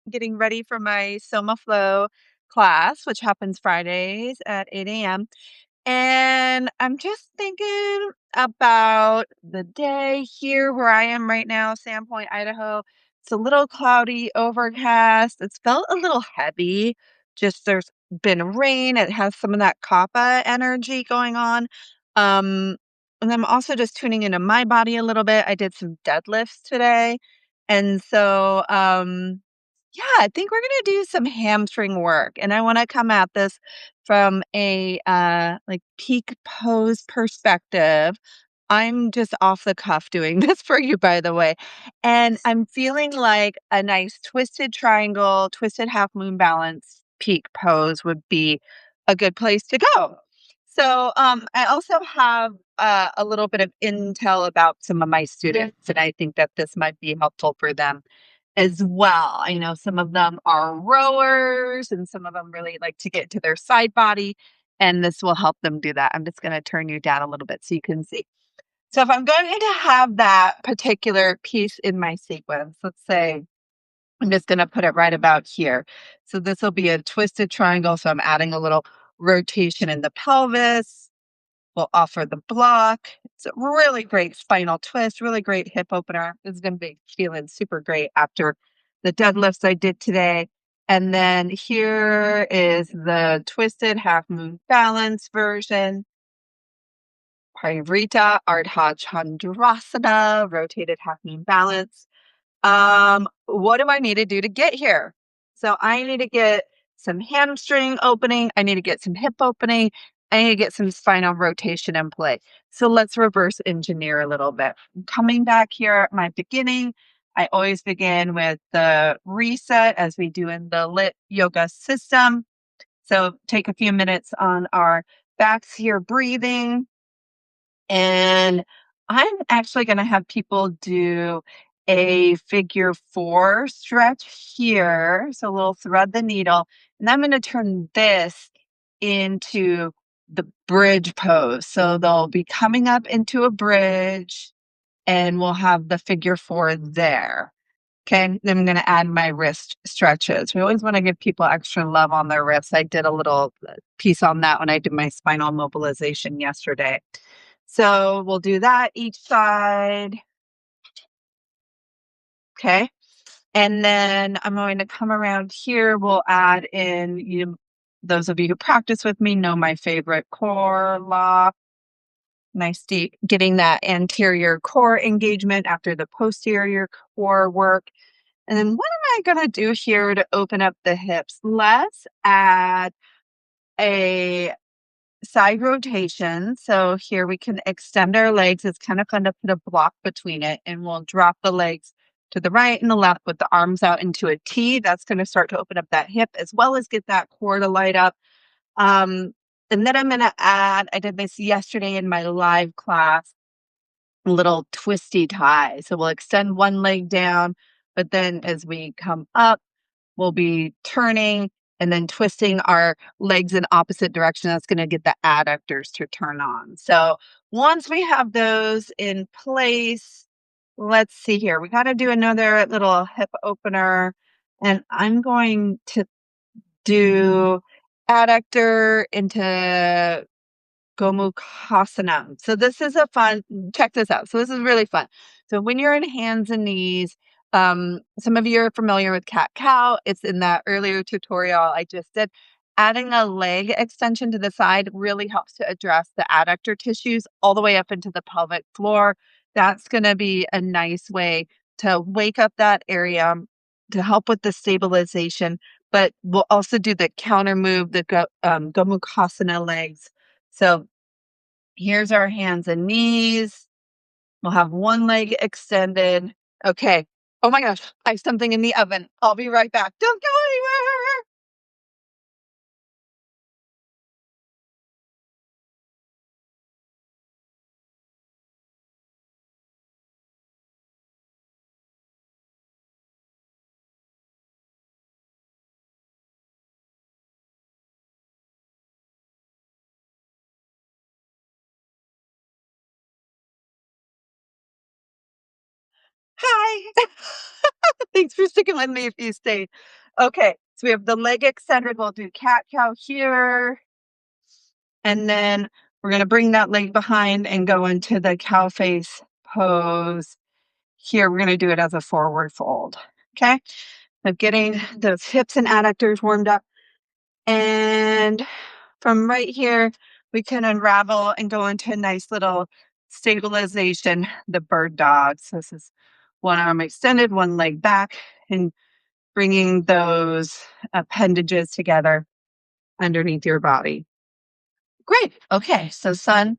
getting ready for my Soma Flow class, which happens Fridays at 8 a.m. And I'm just thinking about the day here where I am right now, Sandpoint, Idaho. It's a little cloudy, overcast. It's felt a little heavy. Just there's been rain. It has some of that kappa energy going on. Um, and I'm also just tuning into my body a little bit. I did some deadlifts today. And so, yeah, I think we're gonna do some hamstring work. And I want to come at this from a like peak pose perspective. I'm just off the cuff doing this for you, by the way. And I'm feeling like a nice twisted triangle, twisted half moon balance peak pose would be a good place to go. So I also have a little bit of intel about some of my students, and I think that this might be helpful for them as well. I know some of them are rowers and some of them really like to get to their side body, and this will help them do that. I'm just going to turn you down a little bit so you can see. So if I'm going to have that particular piece in my sequence, let's say I'm just going to put it right about here. So this will be a twisted triangle. So I'm adding a little rotation in the pelvis. We'll offer the block. It's a really great spinal twist, really great hip opener. This is going to be feeling super great after the deadlifts I did today. And then here is the twisted half moon balance version. Parivrita, Ardha Chandrasana, rotated half moon balance. What do I need to do to get here? So I need to get some hamstring opening. I need to get some hip opening. I need to get some spinal rotation in play. So let's reverse engineer a little bit. Coming back here at my beginning, I always begin with the reset as we do in the lit yoga system. So take a few minutes on our backs here, breathing. And I'm actually going to have people do a figure four stretch here. So we'll thread the needle. And I'm going to turn this into the bridge pose. So they'll be coming up into a bridge and we'll have the figure four there. Okay, then I'm going to add my wrist stretches. We always want to give people extra love on their wrists. I did a little piece on that when I did my spinal mobilization yesterday. So we'll do that each side. Okay. And then I'm going to come around here. We'll add in, those of you who practice with me know my favorite core lock. Nice deep, getting that anterior core engagement after the posterior core work. And then what am I going to do here to open up the hips? Let's add a side rotation. So here we can extend our legs. It's kind of fun to put a block between it, and we'll drop the legs to the right and the left with the arms out into a T. That's going to start to open up that hip as well as get that core to light up. And then I'm going to add, I did this yesterday in my live class, little twisty tie. So we'll extend one leg down, but then as we come up, we'll be turning and then twisting our legs in opposite direction. That's going to get the adductors to turn on. So once we have those in place, let's see here. We got to do another little hip opener. And I'm going to do adductor into Gomukhasana. So this is a fun, check this out. So this is really fun. So when you're in hands and knees, some of you are familiar with cat cow. It's in that earlier tutorial I just did. Adding a leg extension to the side really helps to address the adductor tissues all the way up into the pelvic floor. That's going to be a nice way to wake up that area to help with the stabilization. But we'll also do the counter move, the Gomukhasana legs. So here's our hands and knees. We'll have one leg extended. Okay. Oh my gosh, I have something in the oven. I'll be right back. Don't go anywhere. Hi. Thanks for sticking with me if you stayed. Okay, so we have the leg extended. We'll do cat cow here. And then we're going to bring that leg behind and go into the cow face pose. Here, we're going to do it as a forward fold. Okay, so getting those hips and adductors warmed up. And from right here, we can unravel and go into a nice little stabilization, the bird dog. So this is one arm extended, one leg back, and bringing those appendages together underneath your body. Great. Okay. So sun,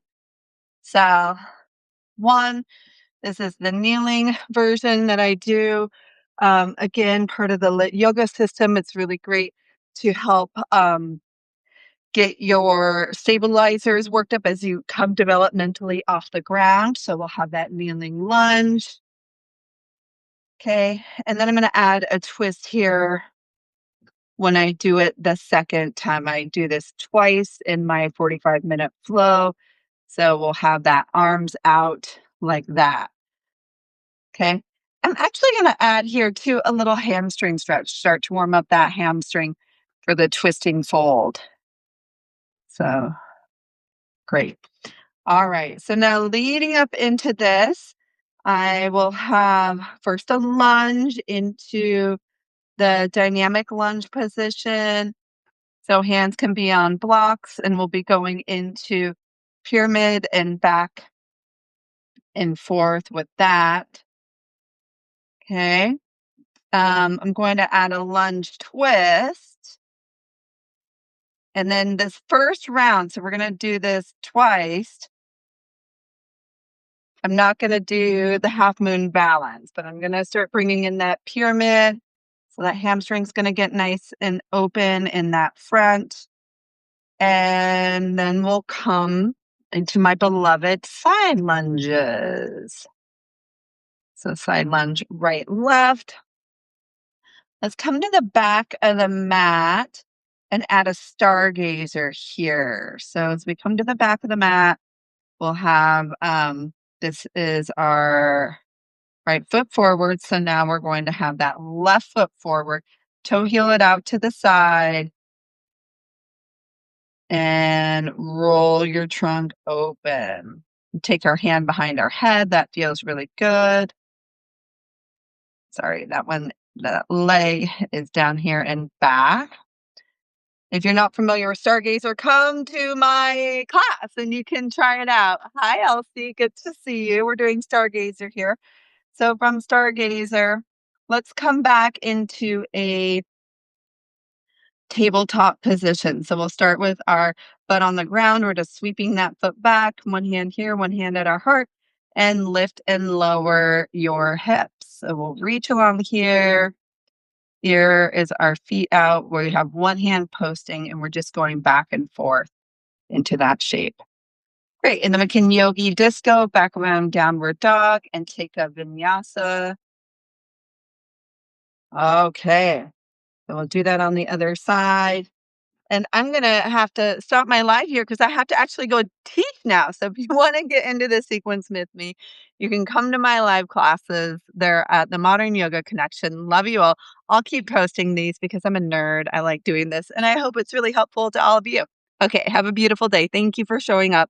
sal, one. This is the kneeling version that I do. Again, part of the yoga system. It's really great to help get your stabilizers worked up as you come developmentally off the ground. So we'll have that kneeling lunge. Okay. And then I'm going to add a twist here when I do it the second time. I do this twice in my 45-minute flow. So we'll have that arms out like that. Okay. I'm actually going to add here too a little hamstring stretch, start to warm up that hamstring for the twisting fold. So great. All right. So now leading up into this, I will have first a lunge into the dynamic lunge position. So hands can be on blocks and we'll be going into pyramid and back and forth with that. Okay. I'm going to add a lunge twist. And then this first round, so we're going to do this twice. I'm not going to do the half moon balance, but I'm going to start bringing in that pyramid. So that hamstring's going to get nice and open in that front. And then we'll come into my beloved side lunges. So side lunge, right, left. Let's come to the back of the mat and add a stargazer here. So as we come to the back of the mat, we'll have, this is our right foot forward. So now we're going to have that left foot forward, toe heel it out to the side, and roll your trunk open. Take our hand behind our head. That feels really good. Sorry, that leg is down here and back. If you're not familiar with Stargazer, come to my class and you can try it out. Hi, Elsie. Good to see you. We're doing Stargazer here. So from Stargazer, let's come back into a tabletop position. So we'll start with our butt on the ground. We're just sweeping that foot back, one hand here, one hand at our heart, and lift and lower your hips. So we'll reach along here. Here is our feet out where we have one hand posting and we're just going back and forth into that shape. Great. And then we can yogi disco back around downward dog and take a vinyasa. Okay. So we'll do that on the other side. And I'm going to have to stop my live here because I have to actually go teach now. So if you want to get into the sequence with me, you can come to my live classes. They're at the Modern Yoga Connection. Love you all. I'll keep posting these because I'm a nerd. I like doing this. And I hope it's really helpful to all of you. Okay. Have a beautiful day. Thank you for showing up.